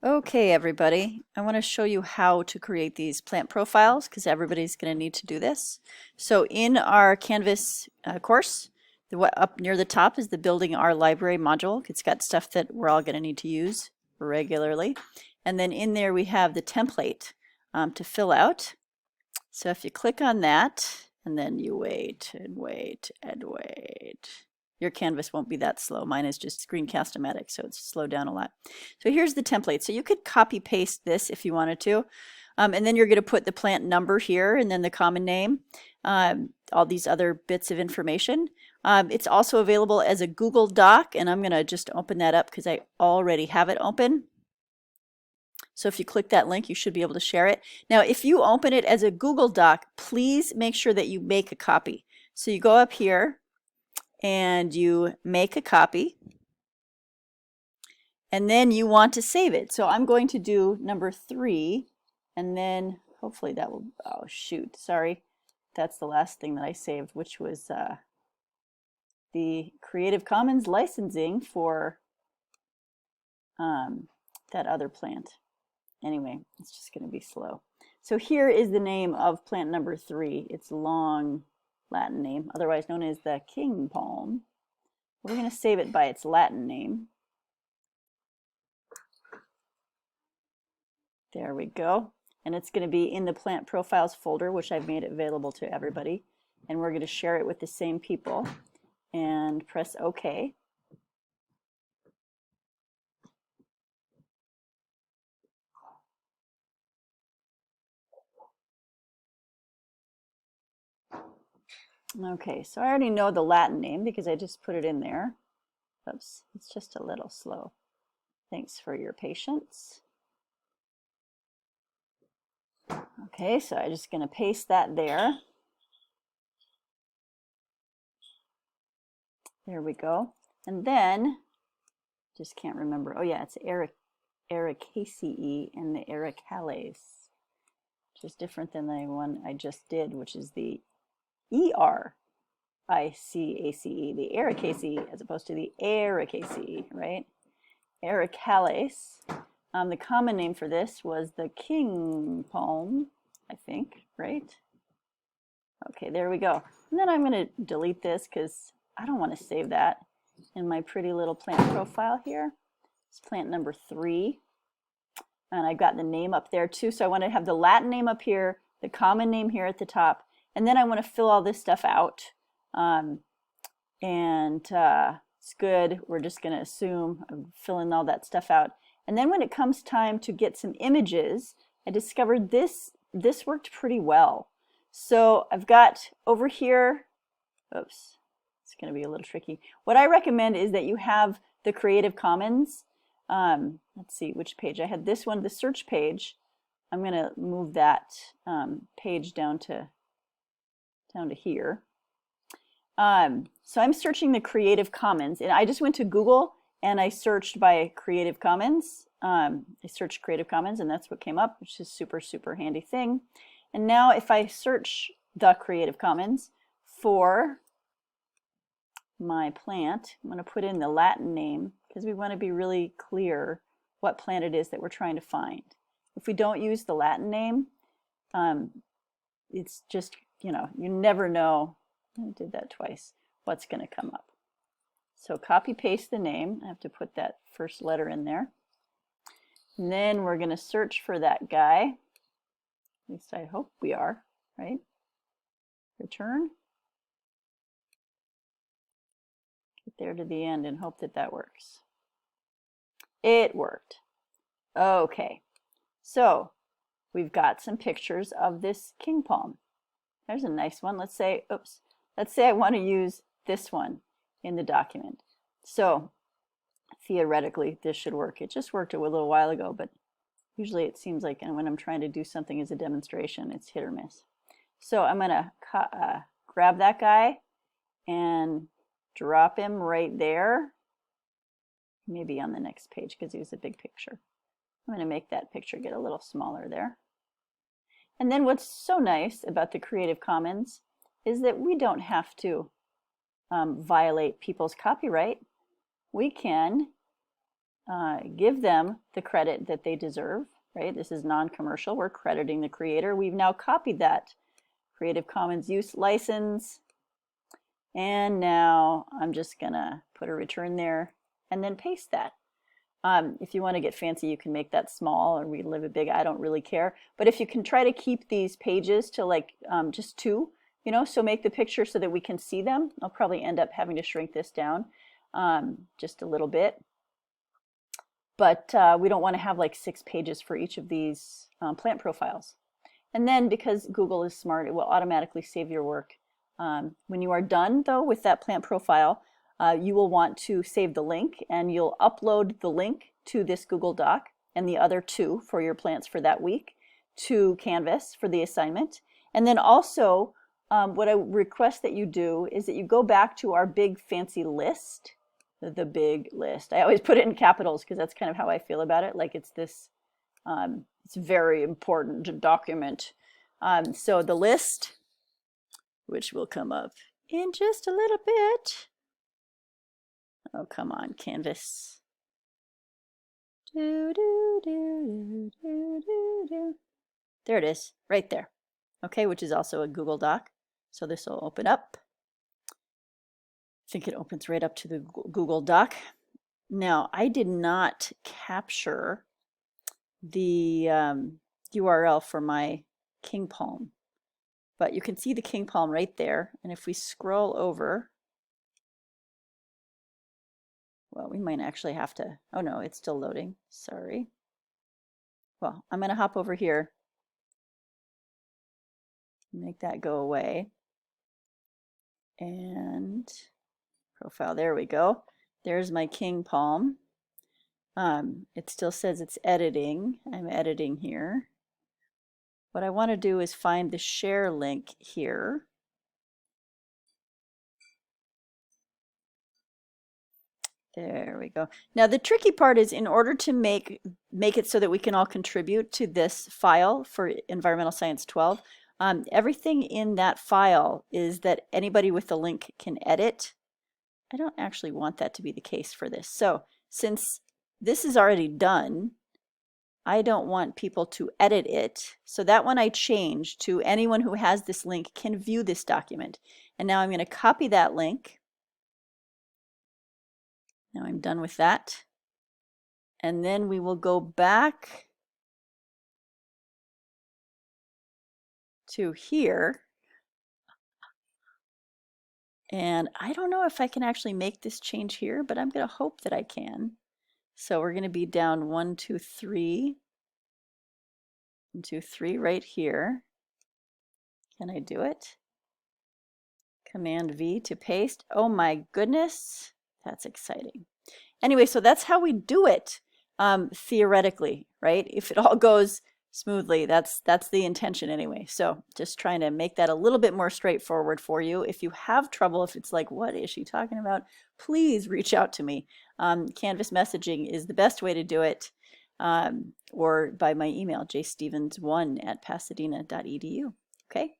Okay, everybody, I want to show you how to create these plant profiles because everybody's going to need to do this. So in our Canvas course, up near the top is the Building Our Library module. It's got stuff that we're all going to need to use regularly. And then in there we have the template to fill out. So if you click on that, and then you wait and wait and wait. Your Canvas won't be that slow. Mine is just Screencast-O-Matic, so it's slowed down a lot. So here's the template. So you could copy paste this if you wanted to. And then you're going to put the plant number here and then the common name, all these other bits of information. It's also available as a Google Doc, and I'm going to just open that up because I already have it open. So if you click that link, you should be able to share it. Now, if you open it as a Google Doc, please make sure that you make a copy. So you go up here and you make a copy, and then you want to save it. So I'm going to do number 3, and then hopefully that will, oh shoot, sorry. That's the last thing that I saved, which was the Creative Commons licensing for that other plant. Anyway, it's just going to be slow. So here is the name of plant number 3. It's a long Latin name, otherwise known as the king palm. We're going to save it by its Latin name. There we go. And it's going to be in the plant profiles folder, which I've made available to everybody. And we're going to share it with the same people and press OK. Okay, so I already know the Latin name because I just put it in there. Oops, it's just a little slow. Thanks for your patience. Okay, so I'm just going to paste that there. There we go. And then, just can't remember. Oh yeah, it's Ericaceae and the Ericales, which is different than the one I just did, which is the Ericaceae, the Ericaceae, as opposed to the Ericaceae, right? Ericales. The common name for this was the king palm, I think, right? Okay, there we go. And then I'm going to delete this because I don't want to save that in my pretty little plant profile here. It's plant number 3. And I've got the name up there too. So I want to have the Latin name up here, the common name here at the top, and then I want to fill all this stuff out. It's good. We're just going to assume I'm filling all that stuff out. And then when it comes time to get some images, I discovered this worked pretty well. So I've got over here, oops, it's going to be a little tricky. What I recommend is that you have the Creative Commons. Let's see which page. I had this one, the search page. I'm going to move that page down to here. So I'm searching the Creative Commons, and I just went to Google and I searched by Creative Commons. I searched Creative Commons and that's what came up, which is super, super handy thing. And now if I search the Creative Commons for my plant, I'm going to put in the Latin name because we want to be really clear what plant it is that we're trying to find. If we don't use the Latin name, it's just, you never know. I did that twice. What's going to come up? So copy paste the name. I have to put that first letter in there. And then we're going to search for that guy. At least I hope we are, right? Return. Get there to the end and hope that that works. It worked. Okay. So we've got some pictures of this king palm. There's a nice one. Let's say, oops. Let's say I want to use this one in the document. So theoretically, this should work. It just worked a little while ago, but usually it seems like, and when I'm trying to do something as a demonstration, it's hit or miss. So I'm going to grab that guy and drop him right there. Maybe on the next page because he was a big picture. I'm going to make that picture get a little smaller there. And then what's so nice about the Creative Commons is that we don't have to violate people's copyright. We can give them the credit that they deserve, right? This is non-commercial. We're crediting the creator. We've now copied that Creative Commons use license. And now I'm just gonna put a return there and then paste that. If you want to get fancy, you can make that small or relive it big. I don't really care. But if you can try to keep these pages to like just 2, you know, so make the picture so that we can see them. I'll probably end up having to shrink this down just a little bit. But we don't want to have like 6 pages for each of these plant profiles. And then because Google is smart, it will automatically save your work. When you are done though with that plant profile, you will want to save the link, and you'll upload the link to this Google Doc and the other 2 for your plants for that week to Canvas for the assignment. And then also what I request that you do is that you go back to our big fancy list, the big list. I always put it in capitals because that's kind of how I feel about it. Like it's this, it's very important document. So the list, which will come up in just a little bit. Oh, come on, Canvas. There it is, right there. Okay, which is also a Google Doc. So this will open up. I think it opens right up to the Google Doc. Now, I did not capture the URL for my King Palm, but you can see the King Palm right there. And if we scroll over, well, we might actually have to, oh no, it's still loading, sorry. Well, I'm gonna hop over here, make that go away. And profile, there we go. There's my King Palm. It still says it's editing. I'm editing here. What I want to do is find the share link here. There we go. Now the tricky part is, in order to make it so that we can all contribute to this file for Environmental Science 12, everything in that file is that anybody with the link can edit. I don't actually want that to be the case for this. So since this is already done, I don't want people to edit it. So that one I changed to anyone who has this link can view this document. And now I'm going to copy that link. Now I'm done with that. And then we will go back to here. And I don't know if I can actually make this change here, but I'm going to hope that I can. So we're going to be down 1, 2, 3. 1, 2, 3 right here. Can I do it? Command V to paste. Oh my goodness. That's exciting. Anyway, so that's how we do it theoretically, right? If it all goes smoothly, that's the intention anyway. So just trying to make that a little bit more straightforward for you. If you have trouble, if it's like, what is she talking about? Please reach out to me. Canvas messaging is the best way to do it, or by my email, jstevens1@pasadena.edu. Okay.